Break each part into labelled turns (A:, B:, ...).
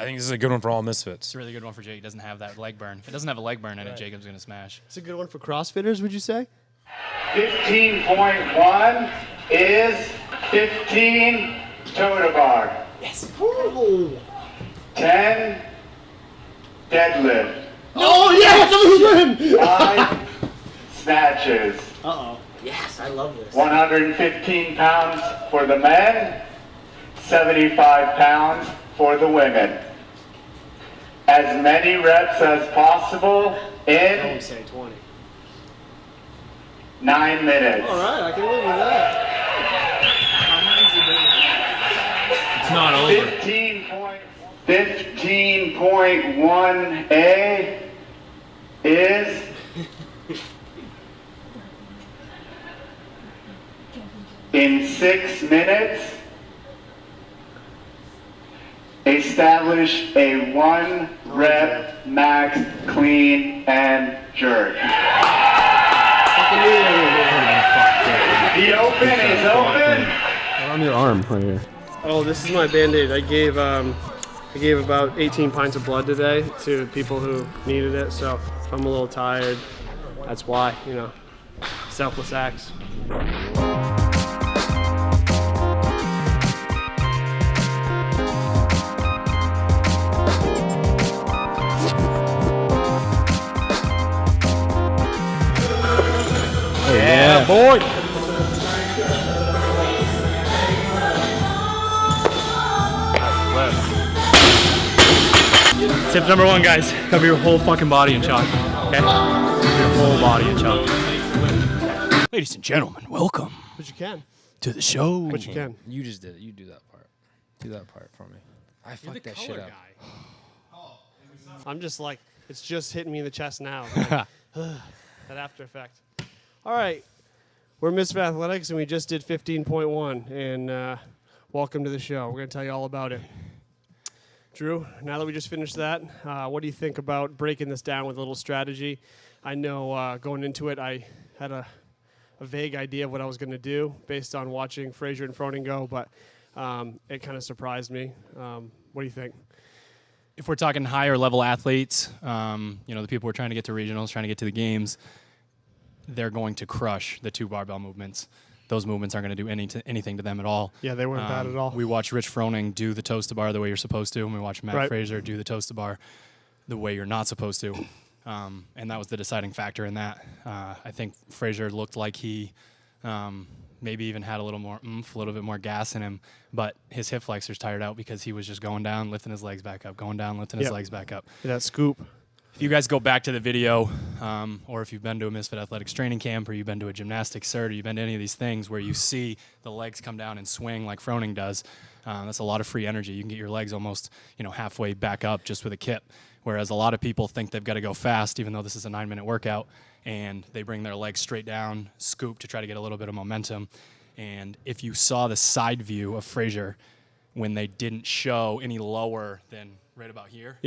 A: I think this is a good one for all Misfits.
B: It's a really good one for Jake. He doesn't have that leg burn. If it doesn't have a leg burn in it, Jacob's going to smash.
C: It's a good one for CrossFitters, would you say?
D: 15.1 is 15 toe to bar.
C: Yes. Ooh.
D: 10 deadlift.
C: Oh, yes!
D: 5 snatches.
C: Uh-oh. Yes, I love this.
D: 115 pounds for the men, 75 pounds for the women. As many reps as possible in
C: Don't say 20.
D: 9 minutes.
C: All right, I can live with that.
A: It's not over.
D: 15.1A is in 6 minutes. Establish a 1 rep max clean and jerk. The open is open.
E: On your arm right here.
C: Oh, this is my Band-Aid. I gave about 18 pints of blood today to people who needed it, so if I'm a little tired, that's why, you know. Selfless acts.
A: Yeah, boy.
B: Tip number 1, guys. Cover your whole fucking body in chalk. Okay? Cover your whole body in chalk. Ladies and gentlemen, welcome
C: But you can.
B: to the show.
C: But you can.
A: You just did it. You do that part. Do that part for me. I fucked that shit up.
C: I'm just like, it's just hitting me in the chest now. Like, that after effect. All right. We're Misfit Athletics, and we just did 15.1. And welcome to the show. We're going to tell you all about it. Drew, now that we just finished that, what do you think about breaking this down with a little strategy? I know going into it, I had a vague idea of what I was going to do based on watching Frazier and Froning go, but it kind of surprised me. What do you think?
B: If we're talking higher level athletes, the people who are trying to get to regionals, trying to get to the games, they're going to crush the 2 barbell movements. Those movements aren't going to do anything to them at all.
C: Yeah, they weren't bad at all.
B: We watched Rich Froning do the toes to bar the way you're supposed to, and we watched Matt Frazier do the toes to bar the way you're not supposed to. And that was the deciding factor in that. I think Frazier looked like he maybe even had a little more oomph, a little bit more gas in him, but his hip flexors tired out because he was just going down, lifting his legs back up, going down, lifting his legs back up.
C: Yeah, that scoop.
B: If you guys go back to the video, or if you've been to a Misfit Athletics training camp, or you've been to a gymnastics cert, or you've been to any of these things where you see the legs come down and swing like Froning does, that's a lot of free energy. You can get your legs almost, halfway back up just with a kip. Whereas a lot of people think they've got to go fast, even though this is a 9-minute workout, and they bring their legs straight down, scoop to try to get a little bit of momentum. And if you saw the side view of Frazier when they didn't show any lower than right about here,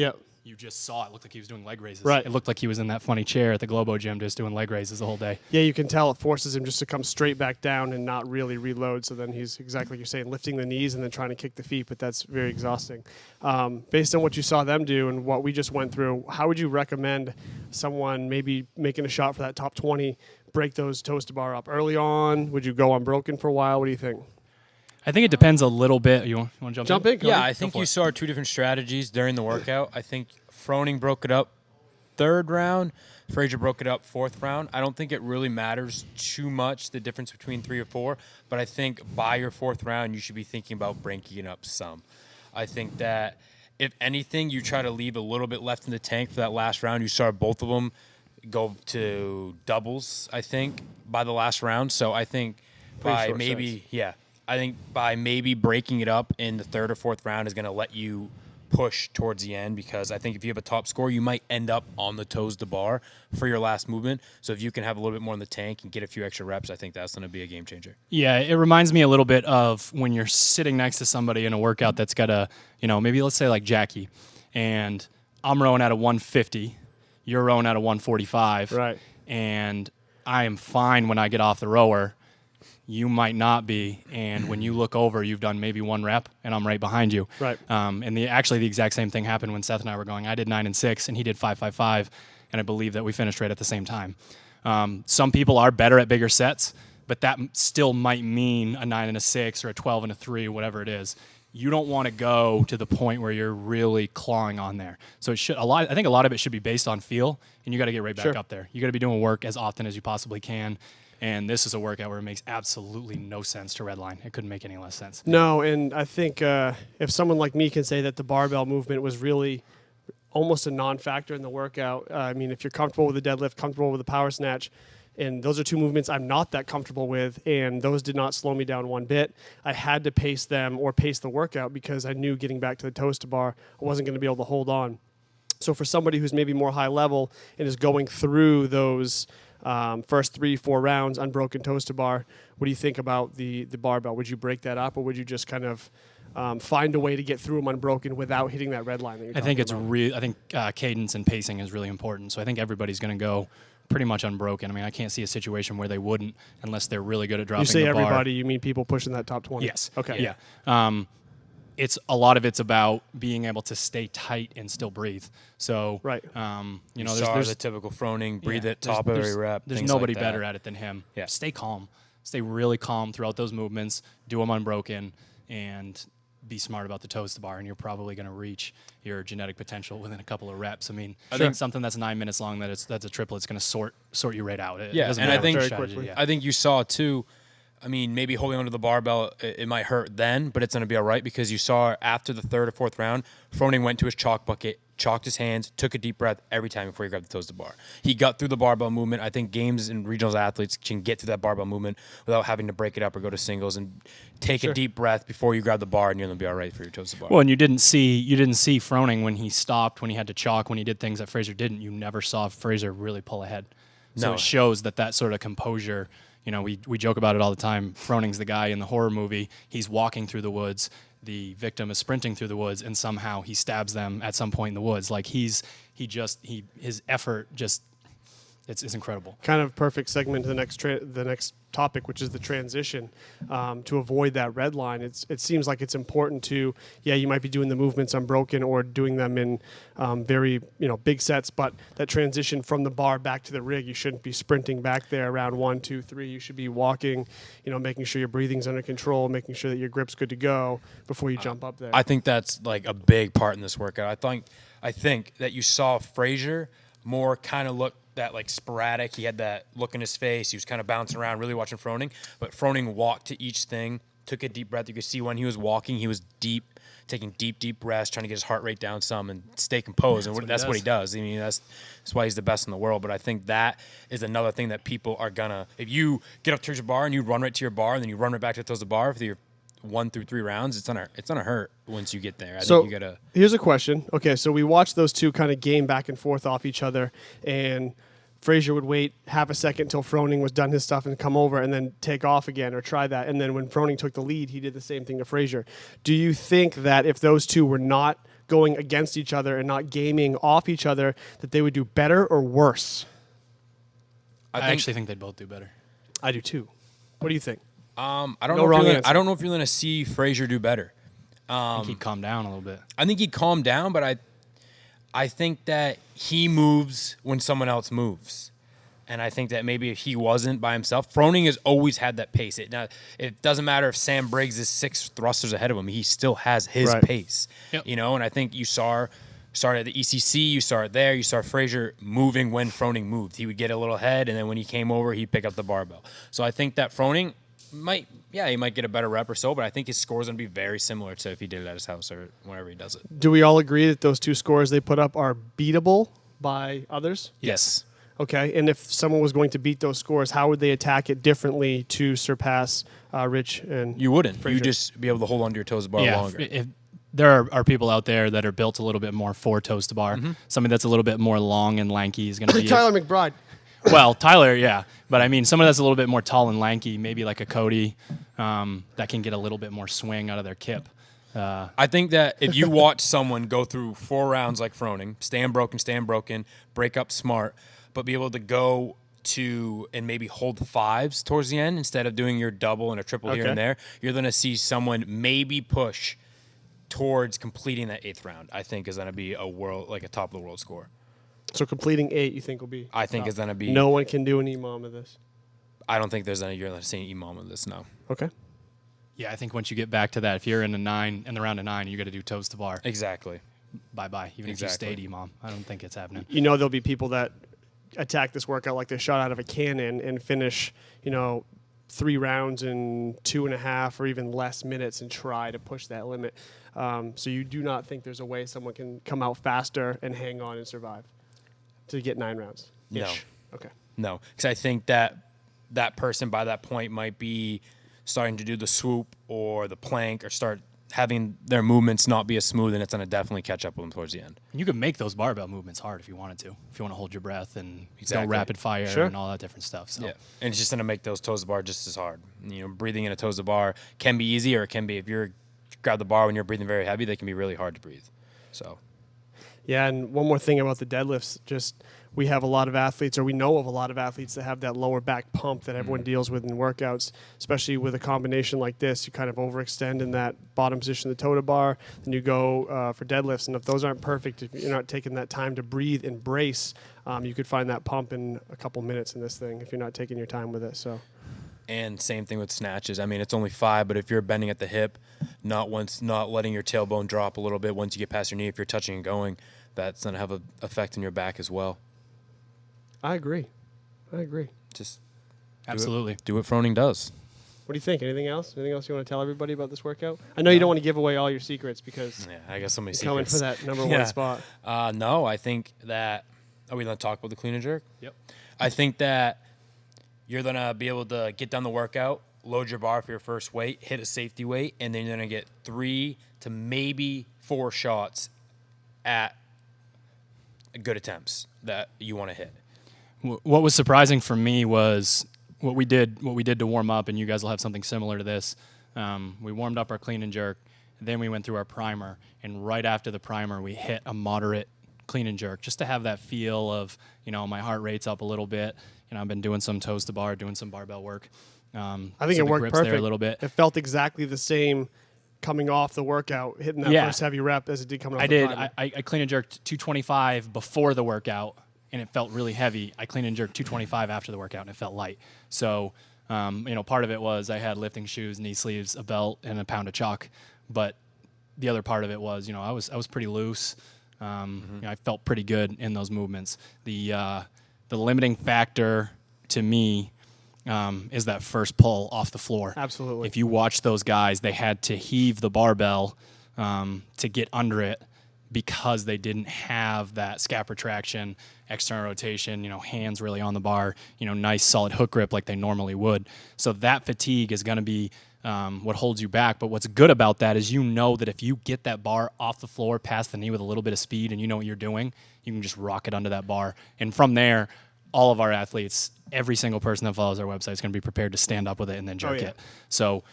B: you just saw it looked like he was doing leg raises.
C: Right.
B: It looked like he was in that funny chair at the Globo gym just doing leg raises the whole day.
C: Yeah, you can tell it forces him just to come straight back down and not really reload. So then he's exactly like you're saying, lifting the knees and then trying to kick the feet, but that's very exhausting. Based on what you saw them do and what we just went through, how would you recommend someone maybe making a shot for that top 20, break those toes to bar up early on? Would you go unbroken for a while? What do you think?
B: I think it depends a little bit. You want to jump in?
C: Cody?
A: Yeah, I think you saw 2 different strategies during the workout. I think Froning broke it up 3rd round. Frazier broke it up 4th round. I don't think it really matters too much, the difference between 3 or 4, but I think by your 4th round, you should be thinking about breaking it up some. I think that if anything, you try to leave a little bit left in the tank for that last round. You saw both of them go to doubles, I think, by the last round. So I think by maybe, I think by maybe breaking it up in the 3rd or 4th round is going to let you push towards the end, because I think if you have a top score, you might end up on the toes to bar for your last movement. So if you can have a little bit more in the tank and get a few extra reps, I think that's going to be a game changer. Yeah,
B: it reminds me a little bit of when you're sitting next to somebody in a workout that's got a, maybe let's say like Jackie, and I'm rowing at a 150, you're rowing at a 145.
C: Right.
B: And I am fine when I get off the rower. you might not be, and when you look over, you've done maybe 1 rep, and I'm right behind you.
C: Right.
B: And actually the exact same thing happened when Seth and I were going. I did 9 and 6, and he did 5, 5, 5, and I believe that we finished right at the same time. Some people are better at bigger sets, but that still might mean a 9 and a 6 or a 12 and a 3, whatever it is. You don't want to go to the point where you're really clawing on there. So I think a lot of it should be based on feel, and you got to get right back up there. You got to be doing work as often as you possibly can. And this is a workout where it makes absolutely no sense to redline. It couldn't make any less sense.
C: No, and I think if someone like me can say that the barbell movement was really almost a non-factor in the workout, I mean, if you're comfortable with the deadlift, comfortable with the power snatch, and those are 2 movements I'm not that comfortable with, and those did not slow me down one bit. I had to pace them or pace the workout because I knew getting back to the toes to bar, I wasn't going to be able to hold on. So for somebody who's maybe more high level and is going through those first 3-4 rounds, unbroken toes to bar, what do you think about the barbell? Would you break that up, or would you just kind of find a way to get through them unbroken without hitting that red line that you're
B: I think
C: talking
B: I think cadence and pacing is really important. So I think everybody's going to go pretty much unbroken. I mean, I can't see a situation where they wouldn't unless they're really good at dropping the bar.
C: You say everybody, you mean people pushing that top 20?
B: Yes.
C: Okay.
B: Yeah. It's a lot of it's about being able to stay tight and still breathe. So,
C: Right.
A: You know, there's the typical Froning, breathe at top of every rep.
B: There's
A: things
B: nobody
A: like that.
B: better at it than him.
A: Yeah.
B: Stay calm. Stay really calm throughout those movements. Do them unbroken, and be smart about the toes to bar, and you're probably going to reach your genetic potential within a couple of reps. I mean, I think something that's 9 minutes long that's a triple, it's going to sort you right out. It doesn't
A: and I
B: matter
A: think
B: what strategy,
A: I think you saw too. I mean, maybe holding onto the barbell, it might hurt then, but it's going to be all right because you saw after the 3rd or 4th round, Froning went to his chalk bucket, chalked his hands, took a deep breath every time before he grabbed the toes to bar. He got through the barbell movement. I think games and regionals athletes can get through that barbell movement without having to break it up or go to singles and take a deep breath before you grab the bar, and you're going to be all right for your toes to bar.
B: Well, and you didn't see Froning when he stopped, when he had to chalk, when he did things that Fraser didn't. You never saw Fraser really pull ahead. So it shows that sort of composure. You know, we joke about it all the time. Froning's the guy in the horror movie. He's walking through the woods. The victim is sprinting through the woods, and somehow he stabs them at some point in the woods. Like his effort just it's incredible.
C: Kind of perfect segment to the next topic, which is the transition. To avoid that red line, it seems like it's important to, you might be doing the movements unbroken or doing them in very big sets, but that transition from the bar back to the rig, you shouldn't be sprinting back there around 1, 2, 3. You should be walking, making sure your breathing's under control, making sure that your grip's good to go before you jump up there.
A: I think that's like a big part in this workout. I think that you saw Fraser more kind of look that like sporadic. He had that look in his face. He was kind of bouncing around, really watching Froning. But Froning walked to each thing, took a deep breath. You could see when he was walking, he was taking deep breaths, trying to get his heart rate down some and stay composed. And that's what he does. I mean, that's why he's the best in the world. But I think that is another thing that people are gonna. If you get up to your bar and you run right to your bar and then you run right back to the toes of the bar for your 1 through 3 rounds, it's gonna hurt once you get there. I think you gotta.
C: Here's a question. Okay, so we watched those two kind of game back and forth off each other, and Fraser would wait half a second till Froning was done his stuff and come over and then take off again or try that. And then when Froning took the lead, he did the same thing to Fraser. Do you think that if those two were not going against each other and not gaming off each other, that they would do better or worse?
B: I actually think they'd both do better.
C: I do too. What do you think?
A: I don't know if you're gonna see Fraser do better.
B: I think he'd calm down a little bit.
A: I think he'd calm down, but I think that he moves when someone else moves. And I think that maybe if he wasn't by himself, Froning has always had that pace. It doesn't matter if Sam Briggs is 6 thrusters ahead of him. He still has his pace.
B: Yep.
A: And I think you started at the ECC, you saw it there, you saw Fraser moving when Froning moved. He would get a little ahead, and then when he came over, he'd pick up the barbell. So I think that Froning he might get a better rep or so, but I think his score is going to be very similar to if he did it at his house or whenever he does it.
C: Do we all agree that those two scores they put up are beatable by others?
A: Yes.
C: Okay, and if someone was going to beat those scores, how would they attack it differently to surpass Rich and
A: You wouldn't.
C: Fraser?
A: You just be able to hold onto your toes to bar longer.
B: If there are people out there that are built a little bit more for toes to bar. Somebody that's a little bit more long and lanky is going to be
C: Tyler McBride.
B: Well, Tyler, yeah. But I mean, someone that's a little bit more tall and lanky, maybe like a Cody, that can get a little bit more swing out of their kip.
A: I think that if you watch someone go through 4 rounds like Froning, stand broken, break up smart, but be able to go and maybe hold the fives towards the end instead of doing your double and a triple here and there, you're going to see someone maybe push towards completing that 8th round. I think is going to be a top of the world score.
C: So completing 8, you think will be?
A: I think is going to be.
C: No one can do an EMOM of this.
A: I don't think you're going to see an EMOM of this. No.
C: Okay.
B: Yeah, I think once you get back to that, if you're in the round of 9, you got to do toes to bar.
A: Exactly.
B: Bye-bye. Even if you stayed EMOM, I don't think it's happening.
C: You know, there'll be people that attack this workout like they're shot out of a cannon and finish, 3 rounds in 2.5 or even less minutes and try to push that limit. So you do not think there's a way someone can come out faster and hang on and survive to get 9 rounds?
A: No.
C: Okay.
A: No, because I think that person by that point might be starting to do the swoop or the plank or start having their movements not be as smooth, and it's going to definitely catch up with them towards the end.
B: You could make those barbell movements hard if you wanted to. If you want to hold your breath and
A: Exactly.
B: go rapid fire and all that different stuff. So.
A: Yeah, and it's just going to make those toes to bar just as hard. Breathing in a toes to bar can be easy, or it can be, if you grab the bar when you're breathing very heavy, they can be really hard to breathe. So.
C: Yeah, and one more thing about the deadlifts, just we have a lot of athletes, or we know of a lot of athletes that have that lower back pump that everyone deals with in workouts, especially with a combination like this. You kind of overextend in that bottom position of the toe to bar, then you go for deadlifts. And if those aren't perfect, if you're not taking that time to breathe and brace, you could find that pump in a couple minutes in this thing if you're not taking your time with it. So.
A: And same thing with snatches. I mean, it's only 5, but if you're bending at the hip, not letting your tailbone drop a little bit once you get past your knee, if you're touching and going, that's going to have an effect on your back as well.
C: I agree.
A: Just
B: Absolutely.
A: do what Froning does.
C: What do you think? Anything else? Anything else you want to tell everybody about this workout? I know you don't want to give away all your secrets because
A: Yeah, I got so many
C: you're coming
A: secrets.
C: for that number 1 spot.
A: No, I think that. Are we going to talk about the clean and jerk?
B: Yep.
A: I think that you're going to be able to get done the workout, load your bar for your first weight, hit a safety weight, and then you're going to get 3 to maybe 4 shots at good attempts that you want to hit.
B: What was surprising for me was what we did to warm up, and you guys will have something similar to this. We warmed up our clean and jerk, then we went through our primer, and right after the primer, we hit a moderate clean and jerk just to have that feel of, my heart rate's up a little bit. I've been doing some toes to bar, doing some barbell work.
C: I think it worked perfect
B: there a little bit.
C: It felt exactly the same coming off the workout, hitting that first heavy rep as it did coming off the primer.
B: I clean and jerked 225 before the workout, and it felt really heavy. I clean and jerked 225 after the workout, and it felt light. So, part of it was I had lifting shoes, knee sleeves, a belt, and a pound of chalk. But the other part of it was, I was pretty loose. I felt pretty good in those movements. The limiting factor to me is that first pull off the floor.
C: Absolutely.
B: If you watch those guys, they had to heave the barbell to get under it because they didn't have that scap retraction, external rotation, hands really on the bar, nice solid hook grip like they normally would. So that fatigue is going to be what holds you back. But what's good about that is that if you get that bar off the floor past the knee with a little bit of speed and you know what you're doing, you can just rock it under that bar. And from there, all of our athletes, every single person that follows our website is going to be prepared to stand up with it and then jerk it. So,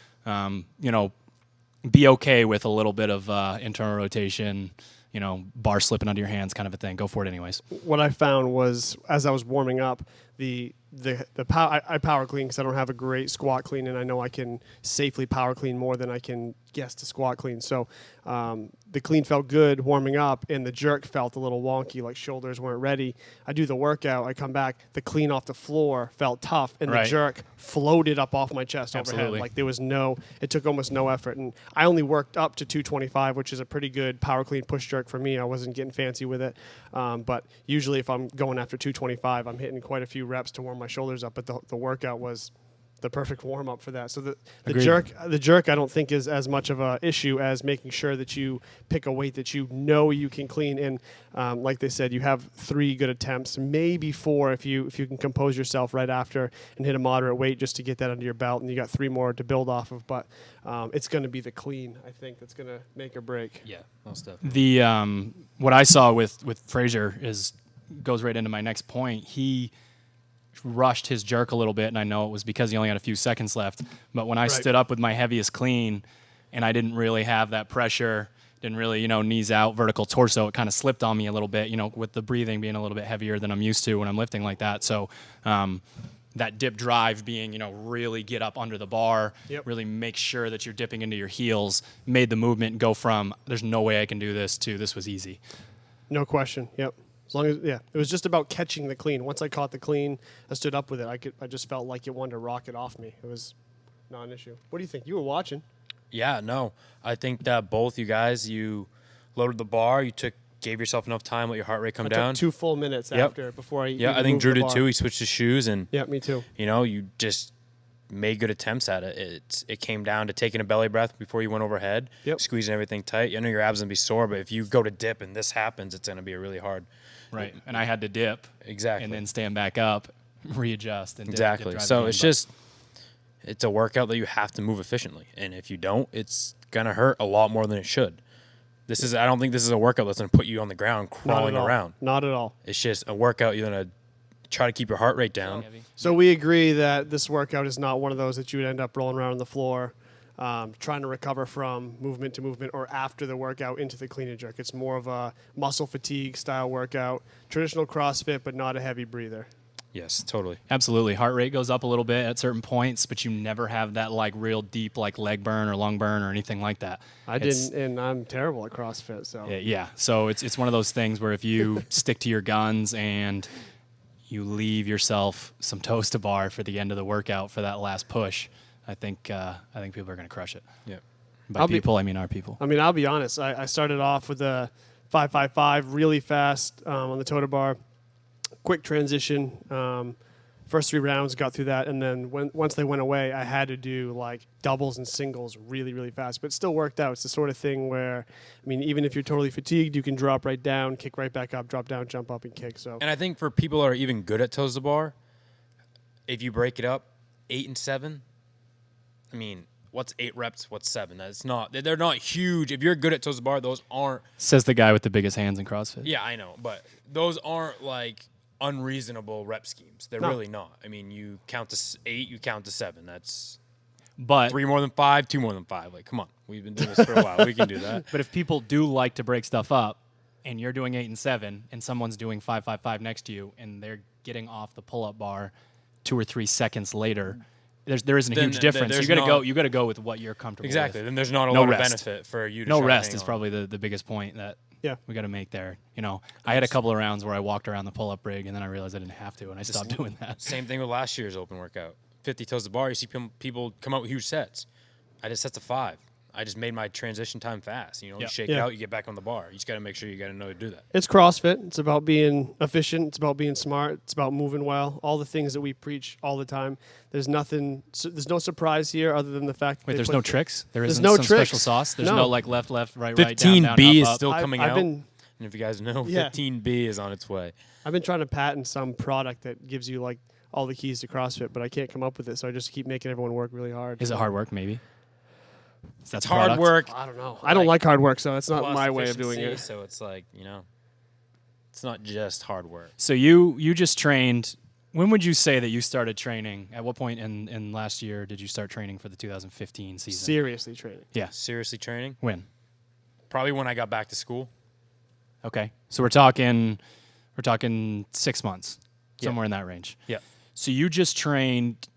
B: be okay with a little bit of internal rotation, bar slipping under your hands kind of a thing. Go for it anyways.
C: What I found was, as I was warming up, the I power clean because I don't have a great squat clean, and I know I can safely power clean more than I can guess to squat clean. So the clean felt good warming up, and the jerk felt a little wonky, like shoulders weren't ready. I do the workout, I come back, the clean off the floor felt tough, and the jerk floated up off my chest overhead. Like it took almost no effort. And I only worked up to 225, which is a pretty good power clean push jerk for me. I wasn't getting fancy with it. But usually if I'm going after 225, I'm hitting quite a few reps to warm my shoulders up. But the workout was the perfect warm up for that. So the jerk I don't think is as much of a issue as making sure that you pick a weight that you can clean. And like they said, you have 3 good attempts, maybe 4 if you can compose yourself right after and hit a moderate weight just to get that under your belt, and you got 3 more to build off of. But it's going to be the clean, I think, that's going to make or break.
A: Yeah, most definitely.
B: The what I saw with Frazier goes right into my next point. He rushed his jerk a little bit, and I know it was because he only had a few seconds left. But when I stood up with my heaviest clean and I didn't really have that pressure Didn't really, knees out, vertical torso. It kind of slipped on me a little bit, with the breathing being a little bit heavier than I'm used to when I'm lifting like that. So that dip drive being, really get up under the bar, really make sure that you're dipping into your heels, made the movement go from there's no way I can do this to this was easy.
C: No question. Yep. As long as it was just about catching the clean. Once I caught the clean, I stood up with it. I just felt like it wanted to rocket off me. It was not an issue. What do you think? You were watching.
A: Yeah, no. I think that both you guys, you loaded the bar, gave yourself enough time, let your heart rate come down.
C: Took 2 full minutes after before I
A: Yeah, I think Drew did too. He switched his shoes and
C: yeah, me too.
A: You just made good attempts at it. It came down to taking a belly breath before you went overhead, squeezing everything tight. I know your abs going to be sore, but if you go to dip and this happens, it's going to be really hard.
B: Right. And I had to dip.
A: Exactly.
B: And then stand back up, readjust. And
A: exactly.
B: Dip
A: So it's a workout that you have to move efficiently. And if you don't, it's going to hurt a lot more than it should. I don't think this is a workout that's going to put you on the ground crawling around.
C: Not at all.
A: It's just a workout you're going to try to keep your heart rate down.
C: So we agree that this workout is not one of those that you would end up rolling around on the floor, trying to recover from movement to movement or after the workout into the clean and jerk. It's more of a muscle fatigue style workout, traditional CrossFit, but not a heavy breather.
A: Yes, totally.
B: Absolutely. Heart rate goes up a little bit at certain points, but you never have that real deep leg burn or lung burn or anything like that.
C: I didn't, and I'm terrible at CrossFit. So
B: yeah. So it's one of those things where if you stick to your guns and you leave yourself some toast to bar for the end of the workout for that last push, I think people are going to crush it.
A: Yeah.
B: By people, I mean our people.
C: I mean, I'll be honest. I started off with a 5.55 really fast on the total bar. Quick transition. First 3 rounds, got through that, and then once they went away, I had to do doubles and singles really, really fast. But it still worked out. It's the sort of thing where, even if you're totally fatigued, you can drop right down, kick right back up, drop down, jump up, and kick. So.
A: And I think for people that are even good at toes to bar, if you break it up, 8 and 7. What's 8 reps? What's 7? They're not huge. If you're good at toes to bar, those aren't.
B: Says the guy with the biggest hands in CrossFit.
A: Yeah, I know, but those aren't unreasonable rep schemes. They're really not. You count to 8, you count to 7. That's 3 more than 5, 2 more than 5. Come on, we've been doing this for a while. We can do that.
B: But if people do like to break stuff up, and you're doing 8 and 7, and someone's doing 5.55 next to you, and they're getting off the pull-up bar 2 or 3 seconds later, there isn't a huge difference. You got to go with what you're comfortable with.
A: Exactly. Then there's not a lot of benefit for you to
B: no
A: try
B: rest
A: to
B: is
A: hang
B: probably the biggest point that
C: Yeah.
B: we got to make there. I had a couple of rounds where I walked around the pull-up rig, and then I realized I didn't have to, and I stopped doing that.
A: Same thing with last year's open workout. 50 toes to bar, you see people come out with huge sets. I did sets of 5. I just made my transition time fast. You shake it out, you get back on the bar. You just got to make sure you got to know to do that.
C: It's CrossFit. It's about being efficient. It's about being smart. It's about moving well. All the things that we preach all the time. There's no surprise here other than the fact that
B: Wait, there's no tricks? There's
C: no
B: some
C: tricks.
B: special sauce? There's no left, right,
A: 15B
B: down, down,
A: is
B: up,
A: still
B: up.
A: coming out. And if you guys know, 15B is on its way.
C: I've been trying to patent some product that gives you all the keys to CrossFit, but I can't come up with it, so I just keep making everyone work really hard.
B: Is it hard work, maybe?
A: It's hard work.
C: I don't know. I don't like hard work, so it's not my way of doing it.
A: So it's it's not just hard work.
B: So you just trained. When would you say that you started training? At what point in last year did you start training for the 2015 season?
C: Seriously training.
B: Yeah.
A: Seriously training?
B: When?
A: Probably when I got back to school.
B: Okay. So we're talking 6 months, somewhere in that range.
A: Yeah.
B: So you trained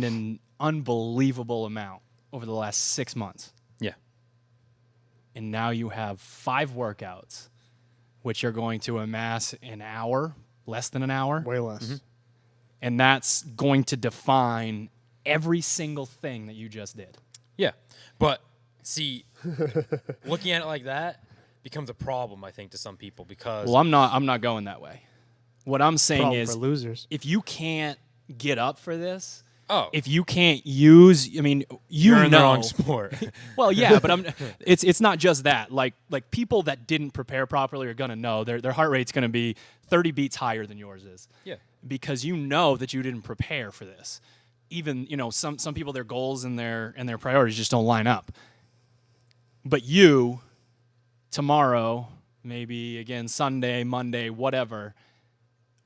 B: an unbelievable amount over the last 6 months.
A: Yeah.
B: And now you have 5 workouts, which are going to amass an hour, less than an hour.
C: Way less. Mm-hmm.
B: And that's going to define every single thing that you just did.
A: Yeah. But see, looking at it like that becomes a problem, I think, to some people because
B: Well, I'm not going that way. What I'm saying
C: Problem
B: is
C: for losers.
B: if you can't get up for this,
A: Oh.
B: if you can't use,
A: you're in the wrong sport.
B: Well, yeah, but it's not just that. Like people that didn't prepare properly are gonna know their heart rate's gonna be 30 beats higher than yours is.
A: Yeah.
B: Because you know that you didn't prepare for this. Even some people, their goals and their priorities just don't line up. But you, tomorrow, maybe again Sunday, Monday, whatever,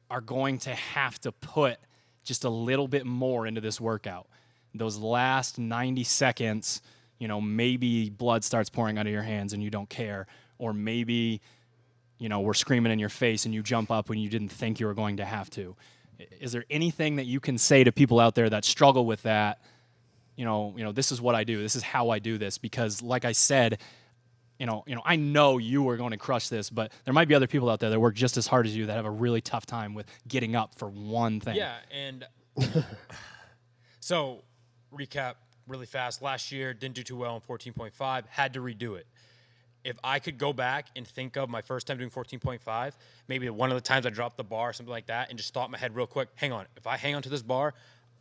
B: are going to have to put just a little bit more into this workout. Those last 90 seconds, maybe blood starts pouring out of your hands and you don't care, or maybe, we're screaming in your face and you jump up when you didn't think you were going to have to. Is there anything that you can say to people out there that struggle with that? This is what I do. This is how I do this. Because like I said, I know you are going to crush this, but there might be other people out there that work just as hard as you that have a really tough time with getting up for one thing.
A: Yeah, and so recap really fast. Last year, didn't do too well in 14.5, had to redo it. If I could go back and think of my first time doing 14.5, maybe one of the times I dropped the bar or something like that, and just thought in my head real quick, hang on, if I hang on to this bar,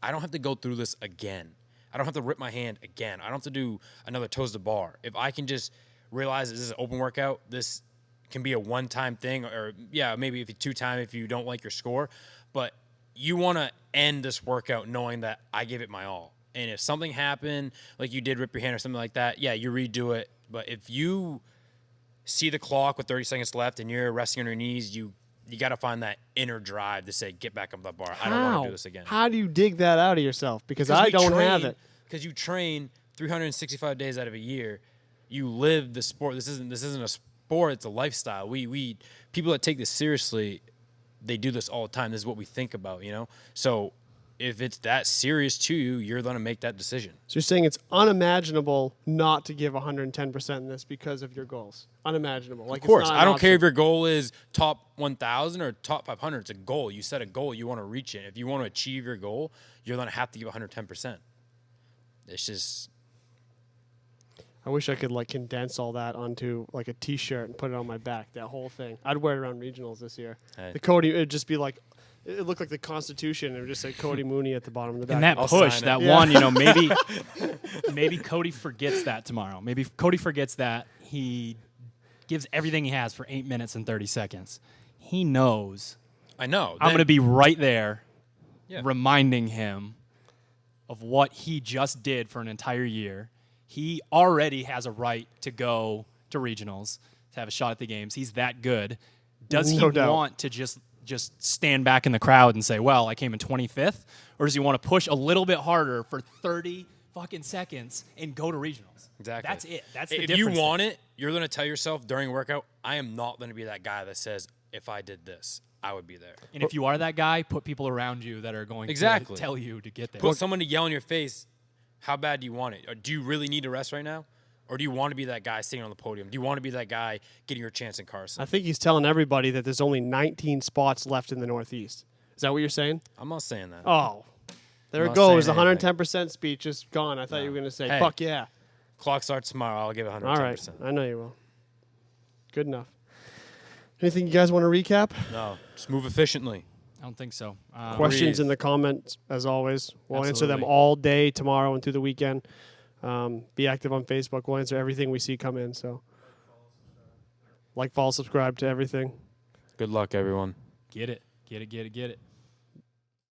A: I don't have to go through this again. I don't have to rip my hand again. I don't have to do another toes to bar. If I can just realize this is an open workout, this can be a one-time thing, or maybe if it's two-time if you don't like your score, but you want to end this workout knowing that I gave it my all. And if something happened, like you did rip your hand or something like that, you redo it. But if you see the clock with 30 seconds left and you're resting on your knees, you got to find that inner drive to say, get back up the bar. I don't want to do this again.
C: How do you dig that out of yourself? Because I don't have it.
A: Because you train 365 days out of a year. You live the sport. This isn't a sport. It's a lifestyle. We people that take this seriously, they do this all the time. This is what we think about, So if it's that serious to you, you're going to make that decision.
C: So you're saying it's unimaginable not to give 110% in this because of your goals. Unimaginable. Like,
A: of course.
C: It's not
A: I don't
C: option.
A: care if your goal is top 1,000 or top 500. It's a goal. You set a goal. You want to reach it. If you want to achieve your goal, you're going to have to give 110%. It's just...
C: I wish I could condense all that onto a T-shirt and put it on my back. That whole thing. I'd wear it around regionals this year.
A: Hey.
C: The Cody, it'd just be it looked like the Constitution. It would just say Cody Mooney at the bottom of the back.
B: And that
A: I'll
B: push,
A: sign
B: that
A: it.
B: one, maybe Cody forgets that tomorrow. Maybe Cody forgets that. He gives everything he has for 8 minutes and 30 seconds. He knows.
A: I know.
B: I'm going to be right there reminding him of what he just did for an entire year. He already has a right to go to regionals, to have a shot at the games. He's that good. Does he want to just stand back in the crowd and say, well, I came in 25th? Or does he want to push a little bit harder for 30 fucking seconds and go to regionals?
A: Exactly.
B: That's it. That's the
A: if
B: difference.
A: If you want it, you're going to tell yourself during a workout, I am not going to be that guy that says, if I did this, I would be there.
B: And if you are that guy, put people around you that are going to tell you to get there.
A: Put someone to yell in your face, how bad do you want it? Or do you really need to rest right now? Or do you want to be that guy sitting on the podium? Do you want to be that guy getting your chance in Carson?
C: I think he's telling everybody that there's only 19 spots left in the Northeast. Is that what you're saying?
A: I'm not saying that.
C: Oh. There
A: I'm
C: it
A: not
C: goes.
A: saying
C: 110% speech is gone. I thought you were going to say,
A: Hey.
C: fuck yeah.
A: Clock starts tomorrow. I'll give it 110%.
C: All right. I know you will. Good enough. Anything you guys want to recap?
A: No, just move efficiently.
B: I don't think so.
C: Questions
A: breathe.
C: in the comments, as always. We'll answer them
B: Absolutely.
C: all day tomorrow and through the weekend. Be active on Facebook. We'll answer everything we see come in. So, follow, subscribe to everything.
A: Good luck, everyone.
B: Get it. Get it, get it, get it.